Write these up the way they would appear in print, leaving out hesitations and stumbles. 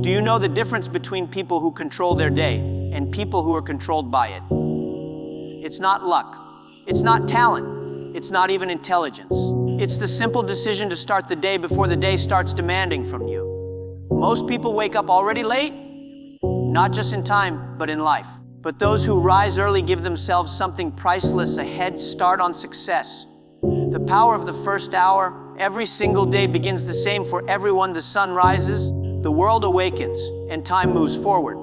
Do you know the difference between people who control their day and people who are controlled by it? It's not luck. It's not talent. It's not even intelligence. It's the simple decision to start the day before the day starts demanding from you. Most people wake up already late, not just in time, but in life. But those who rise early give themselves something priceless, a head start on success. The power of the first hour. Every single day begins the same for everyone. The sun rises, the world awakens, and time moves forward.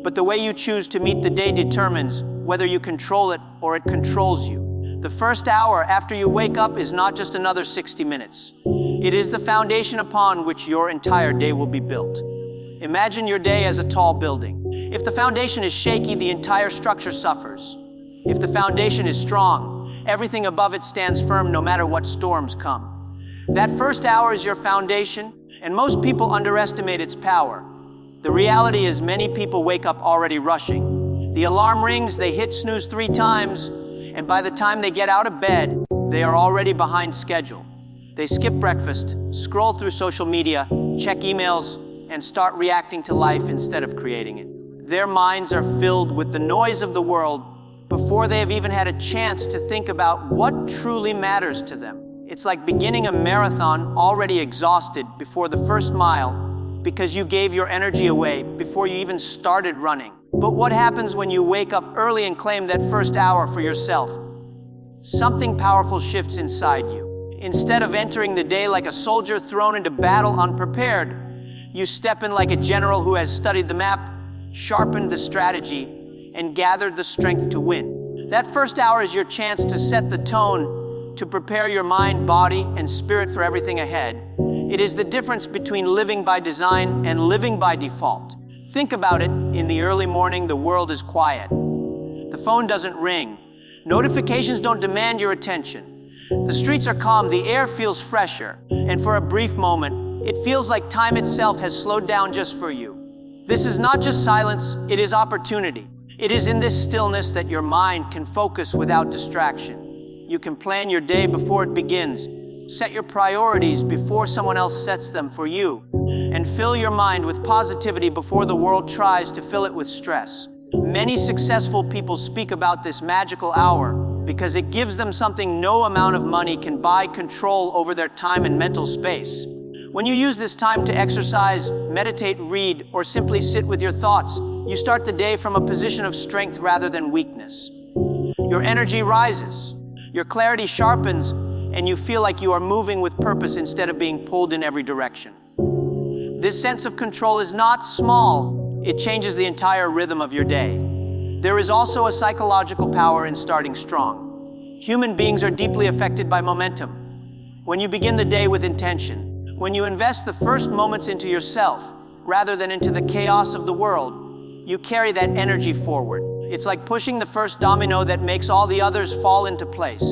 But the way you choose to meet the day determines whether you control it or it controls you. The first hour after you wake up is not just another 60 minutes. It is the foundation upon which your entire day will be built. Imagine your day as a tall building. If the foundation is shaky, the entire structure suffers. If the foundation is strong, everything above it stands firm no matter what storms come. That first hour is your foundation, and most people underestimate its power. The reality is many people wake up already rushing. The alarm rings, they hit snooze 3 times, and by the time they get out of bed, they are already behind schedule. They skip breakfast, scroll through social media, check emails, and start reacting to life instead of creating it. Their minds are filled with the noise of the world before they have even had a chance to think about what truly matters to them. It's like beginning a marathon already exhausted before the first mile because you gave your energy away before you even started running. But what happens when you wake up early and claim that first hour for yourself? Something powerful shifts inside you. Instead of entering the day like a soldier thrown into battle unprepared, you step in like a general who has studied the map, sharpened the strategy, and gathered the strength to win. That first hour is your chance to set the tone, to prepare your mind, body, and spirit for everything ahead. It is the difference between living by design and living by default. Think about it. In the early morning, the world is quiet. The phone doesn't ring. Notifications don't demand your attention. The streets are calm, the air feels fresher, and for a brief moment, it feels like time itself has slowed down just for you. This is not just silence, it is opportunity. It is in this stillness that your mind can focus without distraction. You can plan your day before it begins, set your priorities before someone else sets them for you, and fill your mind with positivity before the world tries to fill it with stress. Many successful people speak about this magical hour because it gives them something no amount of money can buy: control over their time and mental space. When you use this time to exercise, meditate, read, or simply sit with your thoughts, you start the day from a position of strength rather than weakness. Your energy rises, your clarity sharpens, and you feel like you are moving with purpose instead of being pulled in every direction. This sense of control is not small, it changes the entire rhythm of your day. There is also a psychological power in starting strong. Human beings are deeply affected by momentum. When you begin the day with intention, when you invest the first moments into yourself rather than into the chaos of the world, you carry that energy forward. It's like pushing the first domino that makes all the others fall into place.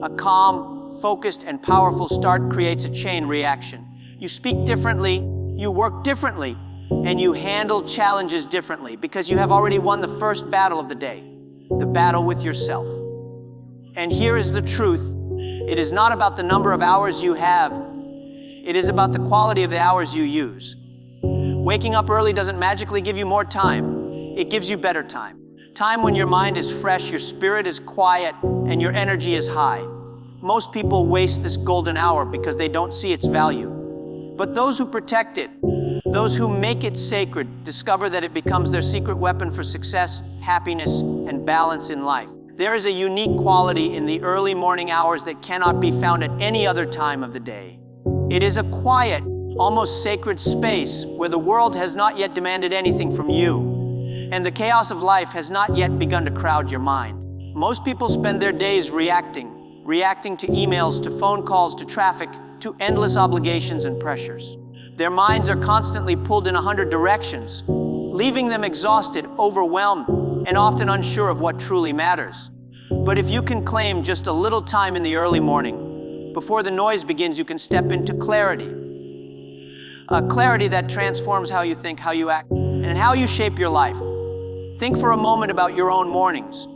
A calm, focused, and powerful start creates a chain reaction. You speak differently, you work differently, and you handle challenges differently because you have already won the first battle of the day, the battle with yourself. And here is the truth. It is not about the number of hours you have. It is about the quality of the hours you use. Waking up early doesn't magically give you more time. It gives you better time. Time when your mind is fresh, your spirit is quiet, and your energy is high. Most people waste this golden hour because they don't see its value. But those who protect it, those who make it sacred, discover that it becomes their secret weapon for success, happiness, and balance in life. There is a unique quality in the early morning hours that cannot be found at any other time of the day. It is a quiet, almost sacred space where the world has not yet demanded anything from you, and the chaos of life has not yet begun to crowd your mind. Most people spend their days reacting to emails, to phone calls, to traffic, to endless obligations and pressures. Their minds are constantly pulled in 100 directions, leaving them exhausted, overwhelmed, and often unsure of what truly matters. But if you can claim just a little time in the early morning, before the noise begins, you can step into clarity. A clarity that transforms how you think, how you act, and how you shape your life. Think for a moment about your own mornings.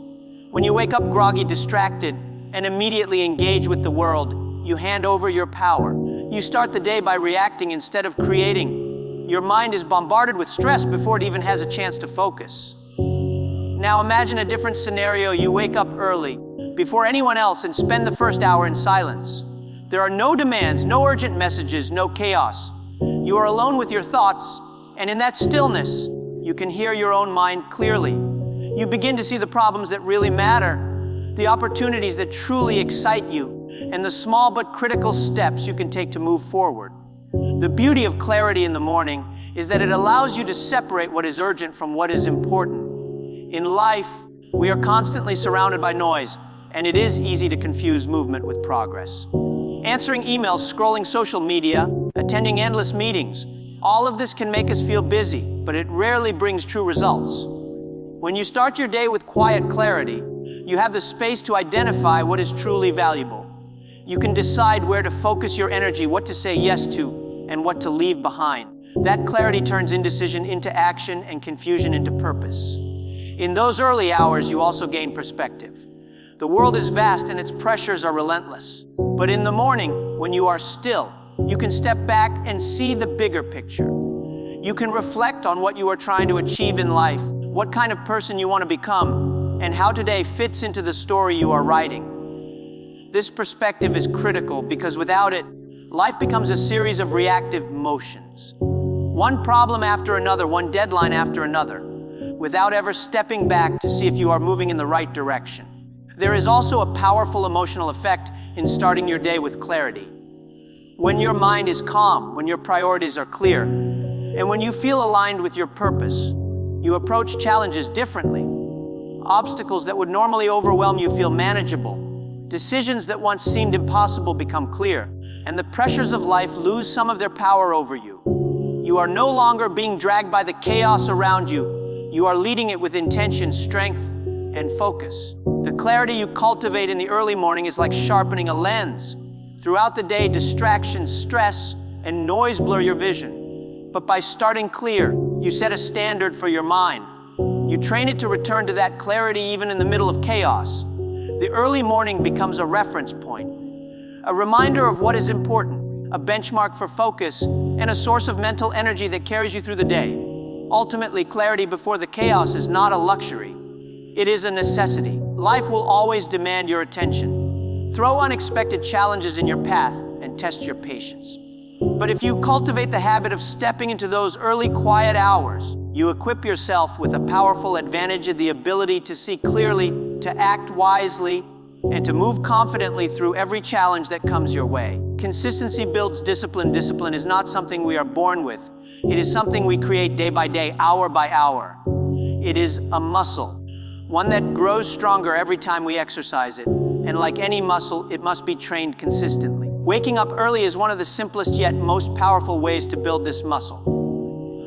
When you wake up groggy, distracted, and immediately engage with the world, you hand over your power. You start the day by reacting instead of creating. Your mind is bombarded with stress before it even has a chance to focus. Now imagine a different scenario. You wake up early, before anyone else, and spend the first hour in silence. There are no demands, no urgent messages, no chaos. You are alone with your thoughts, and in that stillness, you can hear your own mind clearly. You begin to see the problems that really matter, the opportunities that truly excite you, and the small but critical steps you can take to move forward. The beauty of clarity in the morning is that it allows you to separate what is urgent from what is important. In life, we are constantly surrounded by noise, and it is easy to confuse movement with progress. Answering emails, scrolling social media, attending endless meetings, all of this can make us feel busy, but it rarely brings true results. When you start your day with quiet clarity, you have the space to identify what is truly valuable. You can decide where to focus your energy, what to say yes to, and what to leave behind. That clarity turns indecision into action and confusion into purpose. In those early hours, you also gain perspective. The world is vast and its pressures are relentless. But in the morning, when you are still, you can step back and see the bigger picture. You can reflect on what you are trying to achieve in life, what kind of person you want to become, and how today fits into the story you are writing. This perspective is critical because without it, life becomes a series of reactive motions. One problem after another, one deadline after another, without ever stepping back to see if you are moving in the right direction. There is also a powerful emotional effect in starting your day with clarity. When your mind is calm, when your priorities are clear, and when you feel aligned with your purpose, you approach challenges differently. Obstacles that would normally overwhelm you feel manageable. Decisions that once seemed impossible become clear, and the pressures of life lose some of their power over you. You are no longer being dragged by the chaos around you. You are leading it with intention, strength, and focus. The clarity you cultivate in the early morning is like sharpening a lens. Throughout the day, distractions, stress, and noise blur your vision. But by starting clear, you set a standard for your mind. You train it to return to that clarity even in the middle of chaos. The early morning becomes a reference point, a reminder of what is important, a benchmark for focus, and a source of mental energy that carries you through the day. Ultimately, clarity before the chaos is not a luxury. It is a necessity. Life will always demand your attention. Throw unexpected challenges in your path and test your patience. But if you cultivate the habit of stepping into those early quiet hours, you equip yourself with a powerful advantage of the ability to see clearly, to act wisely, and to move confidently through every challenge that comes your way. Consistency builds discipline. Discipline is not something we are born with. It is something we create day by day, hour by hour. It is a muscle, one that grows stronger every time we exercise it. And like any muscle, it must be trained consistently. Waking up early is one of the simplest yet most powerful ways to build this muscle.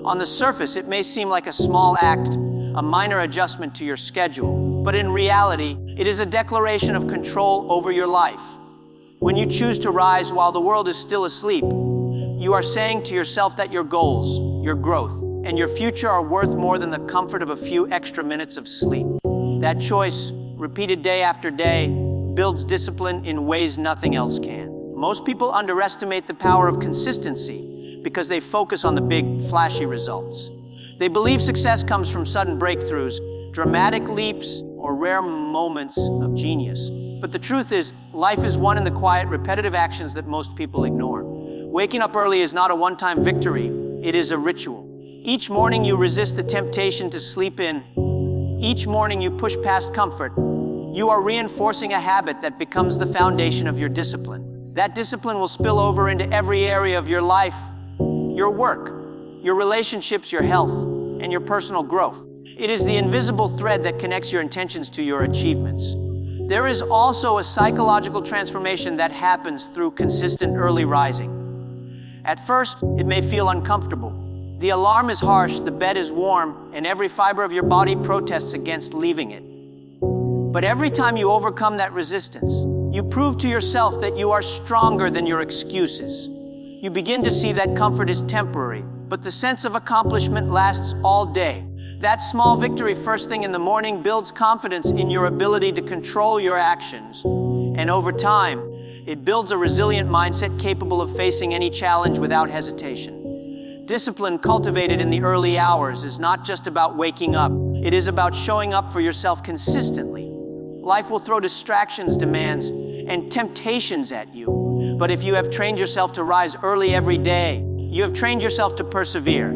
On the surface, it may seem like a small act, a minor adjustment to your schedule, but in reality, it is a declaration of control over your life. When you choose to rise while the world is still asleep, you are saying to yourself that your goals, your growth, and your future are worth more than the comfort of a few extra minutes of sleep. That choice, repeated day after day, builds discipline in ways nothing else can. Most people underestimate the power of consistency because they focus on the big, flashy results. They believe success comes from sudden breakthroughs, dramatic leaps, or rare moments of genius. But the truth is, life is won in the quiet, repetitive actions that most people ignore. Waking up early is not a one-time victory, it is a ritual. Each morning you resist the temptation to sleep in. Each morning you push past comfort. You are reinforcing a habit that becomes the foundation of your discipline. That discipline will spill over into every area of your life, your work, your relationships, your health, and your personal growth. It is the invisible thread that connects your intentions to your achievements. There is also a psychological transformation that happens through consistent early rising. At first, it may feel uncomfortable. The alarm is harsh, the bed is warm, and every fiber of your body protests against leaving it. But every time you overcome that resistance, you prove to yourself that you are stronger than your excuses. You begin to see that comfort is temporary, but the sense of accomplishment lasts all day. That small victory first thing in the morning builds confidence in your ability to control your actions. And over time, it builds a resilient mindset capable of facing any challenge without hesitation. Discipline cultivated in the early hours is not just about waking up. It is about showing up for yourself consistently. Life will throw distractions, demands, and temptations at you. But if you have trained yourself to rise early every day, you have trained yourself to persevere.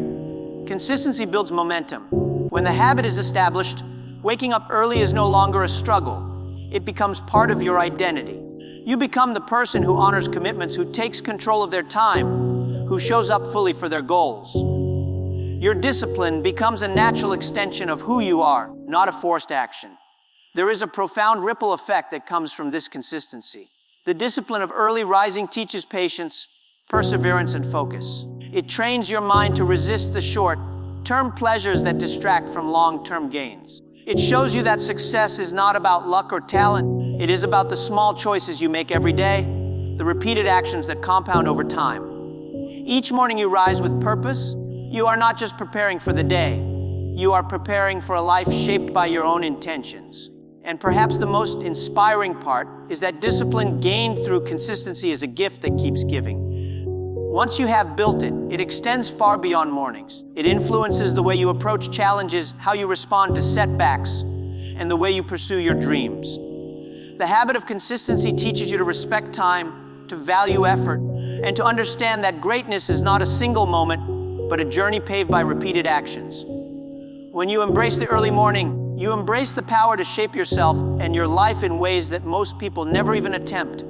Consistency builds momentum. When the habit is established, waking up early is no longer a struggle. It becomes part of your identity. You become the person who honors commitments, who takes control of their time, who shows up fully for their goals. Your discipline becomes a natural extension of who you are, not a forced action. There is a profound ripple effect that comes from this consistency. The discipline of early rising teaches patience, perseverance, and focus. It trains your mind to resist the short-term pleasures that distract from long-term gains. It shows you that success is not about luck or talent. It is about the small choices you make every day, the repeated actions that compound over time. Each morning you rise with purpose. You are not just preparing for the day. You are preparing for a life shaped by your own intentions. And perhaps the most inspiring part is that discipline gained through consistency is a gift that keeps giving. Once you have built it, it extends far beyond mornings. It influences the way you approach challenges, how you respond to setbacks, and the way you pursue your dreams. The habit of consistency teaches you to respect time, to value effort, and to understand that greatness is not a single moment, but a journey paved by repeated actions. When you embrace the early morning, you embrace the power to shape yourself and your life in ways that most people never even attempt.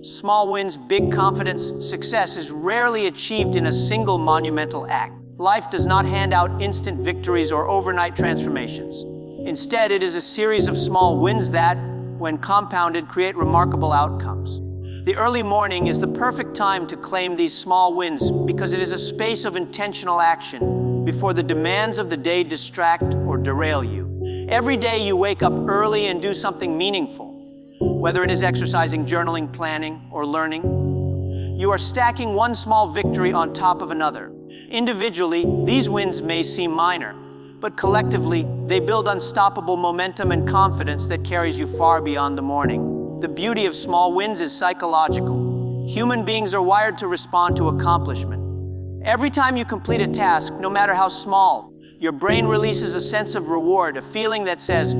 Small wins, big confidence, success is rarely achieved in a single monumental act. Life does not hand out instant victories or overnight transformations. Instead, it is a series of small wins that, when compounded, create remarkable outcomes. The early morning is the perfect time to claim these small wins because it is a space of intentional action before the demands of the day distract or derail you. Every day you wake up early and do something meaningful. Whether it is exercising, journaling, planning, or learning, you are stacking one small victory on top of another. Individually, these wins may seem minor, but collectively, they build unstoppable momentum and confidence that carries you far beyond the morning. The beauty of small wins is psychological. Human beings are wired to respond to accomplishment. Every time you complete a task, no matter how small, your brain releases a sense of reward, a feeling that says,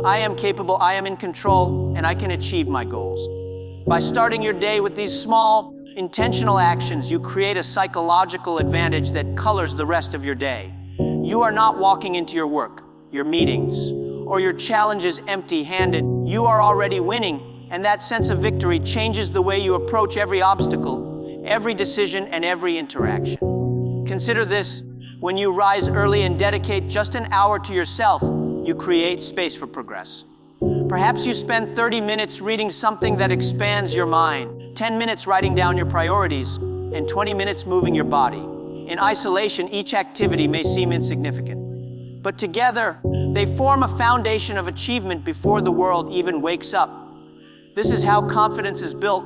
I am capable, I am in control, and I can achieve my goals. By starting your day with these small, intentional actions, you create a psychological advantage that colors the rest of your day. You are not walking into your work, your meetings, or your challenges empty-handed. You are already winning, and that sense of victory changes the way you approach every obstacle, every decision, and every interaction. Consider this: when you rise early and dedicate just an hour to yourself, you create space for progress. Perhaps you spend 30 minutes reading something that expands your mind, 10 minutes writing down your priorities, and 20 minutes moving your body. In isolation, each activity may seem insignificant, but together, they form a foundation of achievement before the world even wakes up. This is how confidence is built,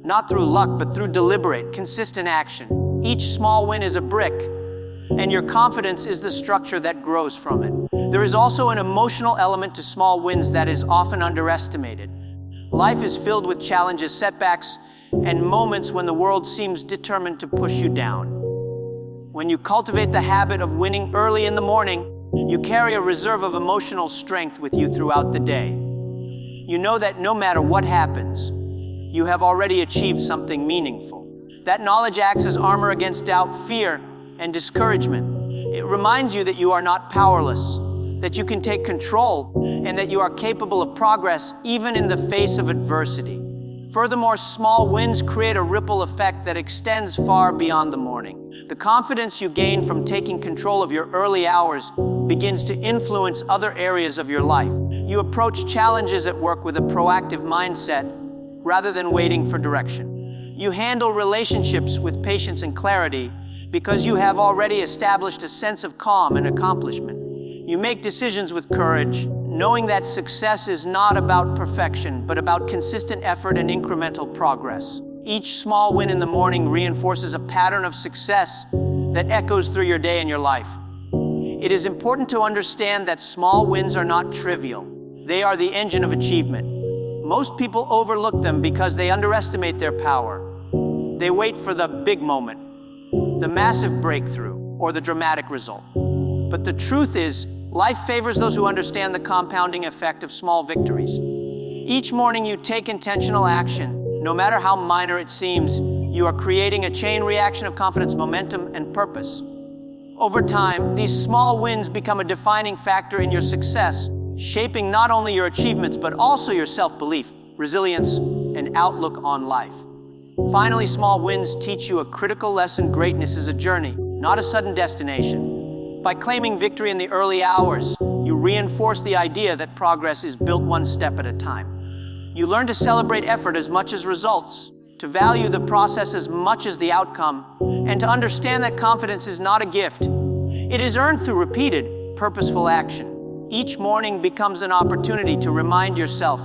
not through luck, but through deliberate, consistent action. Each small win is a brick, and your confidence is the structure that grows from it. There is also an emotional element to small wins that is often underestimated. Life is filled with challenges, setbacks, and moments when the world seems determined to push you down. When you cultivate the habit of winning early in the morning, you carry a reserve of emotional strength with you throughout the day. You know that no matter what happens, you have already achieved something meaningful. That knowledge acts as armor against doubt, fear, and discouragement. It reminds you that you are not powerless, that you can take control, and that you are capable of progress even in the face of adversity. Furthermore, small wins create a ripple effect that extends far beyond the morning. The confidence you gain from taking control of your early hours begins to influence other areas of your life. You approach challenges at work with a proactive mindset rather than waiting for direction. You handle relationships with patience and clarity because you have already established a sense of calm and accomplishment. You make decisions with courage, knowing that success is not about perfection, but about consistent effort and incremental progress. Each small win in the morning reinforces a pattern of success that echoes through your day and your life. It is important to understand that small wins are not trivial. They are the engine of achievement. Most people overlook them because they underestimate their power. They wait for the big moment, the massive breakthrough, or the dramatic result. But the truth is, life favors those who understand the compounding effect of small victories. Each morning you take intentional action, no matter how minor it seems, you are creating a chain reaction of confidence, momentum, and purpose. Over time, these small wins become a defining factor in your success, shaping not only your achievements, but also your self-belief, resilience, and outlook on life. Finally, small wins teach you a critical lesson: greatness is a journey, not a sudden destination. By claiming victory in the early hours, you reinforce the idea that progress is built one step at a time. You learn to celebrate effort as much as results, to value the process as much as the outcome, and to understand that confidence is not a gift. It is earned through repeated, purposeful action. Each morning becomes an opportunity to remind yourself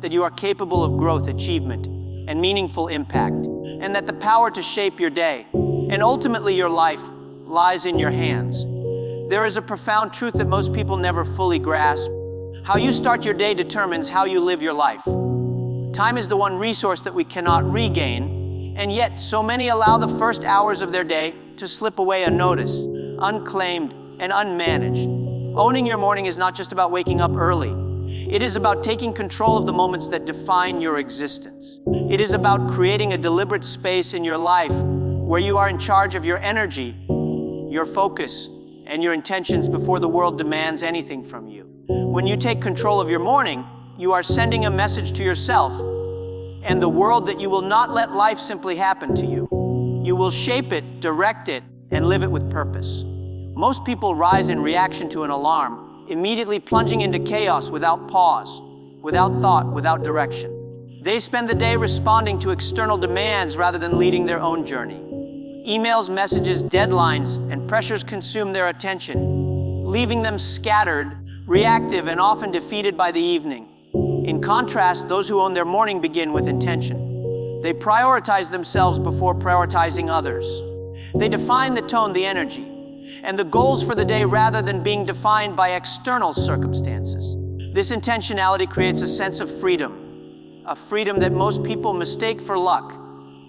that you are capable of growth, achievement, and meaningful impact, and that the power to shape your day, and ultimately your life, lies in your hands. There is a profound truth that most people never fully grasp. How you start your day determines how you live your life. Time is the one resource that we cannot regain, and yet so many allow the first hours of their day to slip away unnoticed, unclaimed, and unmanaged. Owning your morning is not just about waking up early. It is about taking control of the moments that define your existence. It is about creating a deliberate space in your life where you are in charge of your energy, your focus, and your intentions before the world demands anything from you. When you take control of your morning, you are sending a message to yourself and the world that you will not let life simply happen to you. You will shape it, direct it, and live it with purpose. Most people rise in reaction to an alarm, immediately plunging into chaos without pause, without thought, without direction. They spend the day responding to external demands rather than leading their own journey. Emails, messages, deadlines, and pressures consume their attention, leaving them scattered, reactive, and often defeated by the evening. In contrast, those who own their morning begin with intention. They prioritize themselves before prioritizing others. They define the tone, the energy, and the goals for the day rather than being defined by external circumstances. This intentionality creates a sense of freedom, a freedom that most people mistake for luck,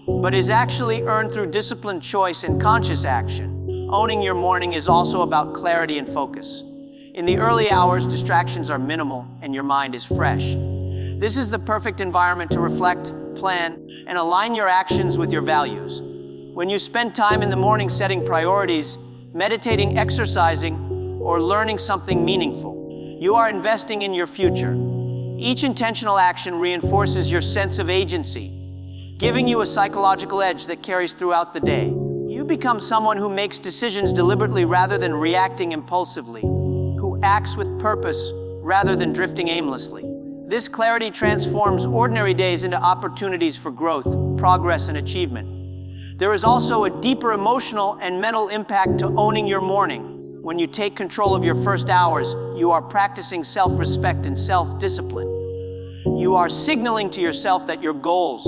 but is actually earned through disciplined choice and conscious action. Owning your morning is also about clarity and focus. In the early hours, distractions are minimal and your mind is fresh. This is the perfect environment to reflect, plan, and align your actions with your values. When you spend time in the morning setting priorities, meditating, exercising, or learning something meaningful, you are investing in your future. Each intentional action reinforces your sense of agency, giving you a psychological edge that carries throughout the day. You become someone who makes decisions deliberately rather than reacting impulsively, who acts with purpose rather than drifting aimlessly. This clarity transforms ordinary days into opportunities for growth, progress, and achievement. There is also a deeper emotional and mental impact to owning your morning. When you take control of your first hours, you are practicing self-respect and self-discipline. You are signaling to yourself that your goals,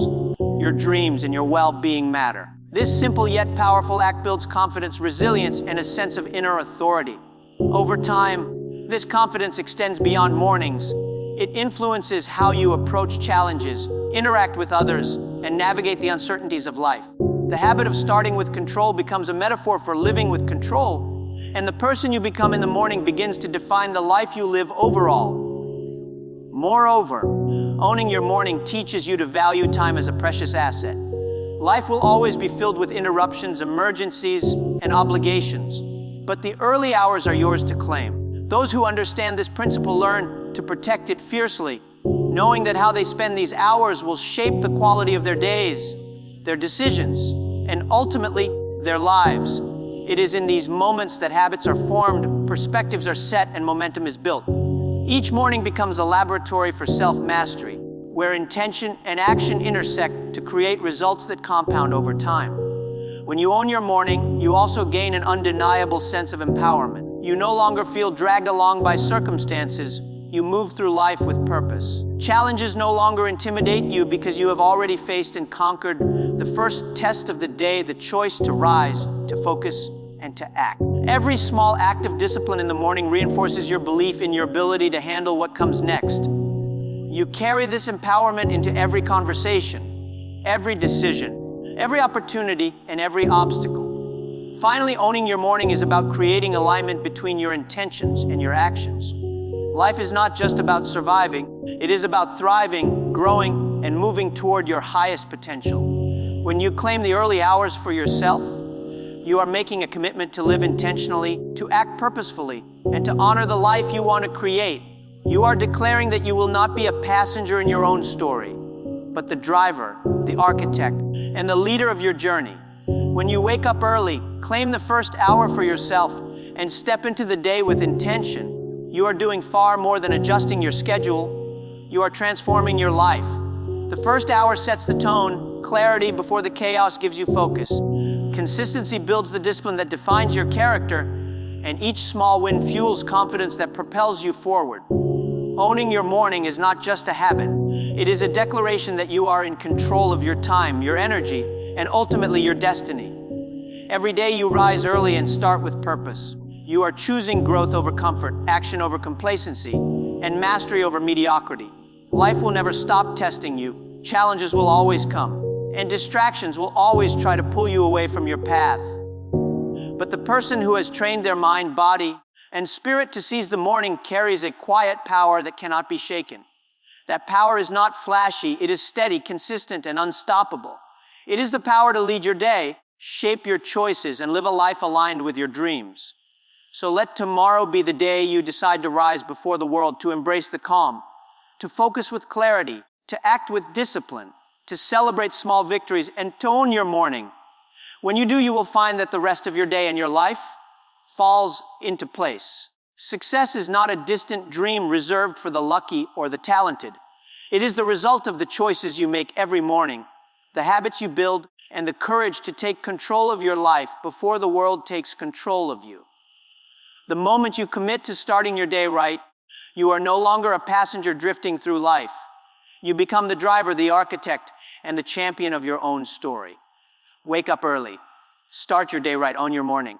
your dreams, and your well-being matter. This simple yet powerful act builds confidence, resilience, and a sense of inner authority. Over time, this confidence extends beyond mornings. It influences how you approach challenges, interact with others, and navigate the uncertainties of life. The habit of starting with control becomes a metaphor for living with control, and the person you become in the morning begins to define the life you live overall. Moreover, owning your morning teaches you to value time as a precious asset. Life will always be filled with interruptions, emergencies, and obligations, but the early hours are yours to claim. Those who understand this principle learn to protect it fiercely, knowing that how they spend these hours will shape the quality of their days, their decisions, and ultimately, their lives. It is in these moments that habits are formed, perspectives are set, and momentum is built. Each morning becomes a laboratory for self-mastery, where intention and action intersect to create results that compound over time. When you own your morning, you also gain an undeniable sense of empowerment. You no longer feel dragged along by circumstances. You move through life with purpose. Challenges no longer intimidate you because you have already faced and conquered the first test of the day, the choice to rise, to focus, and to act. Every small act of discipline in the morning reinforces your belief in your ability to handle what comes next. You carry this empowerment into every conversation, every decision, every opportunity, and every obstacle. Finally, owning your morning is about creating alignment between your intentions and your actions. Life is not just about surviving, it is about thriving, growing, and moving toward your highest potential. When you claim the early hours for yourself, you are making a commitment to live intentionally, to act purposefully, and to honor the life you want to create. You are declaring that you will not be a passenger in your own story, but the driver, the architect, and the leader of your journey. When you wake up early, claim the first hour for yourself, and step into the day with intention, you are doing far more than adjusting your schedule. You are transforming your life. The first hour sets the tone, clarity before the chaos gives you focus. Consistency builds the discipline that defines your character, and each small win fuels confidence that propels you forward. Owning your morning is not just a habit. It is a declaration that you are in control of your time, your energy, and ultimately your destiny. Every day you rise early and start with purpose. You are choosing growth over comfort, action over complacency, and mastery over mediocrity. Life will never stop testing you. Challenges will always come, and distractions will always try to pull you away from your path. But the person who has trained their mind, body, and spirit to seize the morning carries a quiet power that cannot be shaken. That power is not flashy, it is steady, consistent, and unstoppable. It is the power to lead your day, shape your choices, and live a life aligned with your dreams. So let tomorrow be the day you decide to rise before the world, to embrace the calm, to focus with clarity, to act with discipline, to celebrate small victories, and to own your morning. When you do, you will find that the rest of your day and your life falls into place. Success is not a distant dream reserved for the lucky or the talented. It is the result of the choices you make every morning, the habits you build, and the courage to take control of your life before the world takes control of you. The moment you commit to starting your day right, you are no longer a passenger drifting through life. You become the driver, the architect, and the champion of your own story. Wake up early. Start your day right. Own your morning.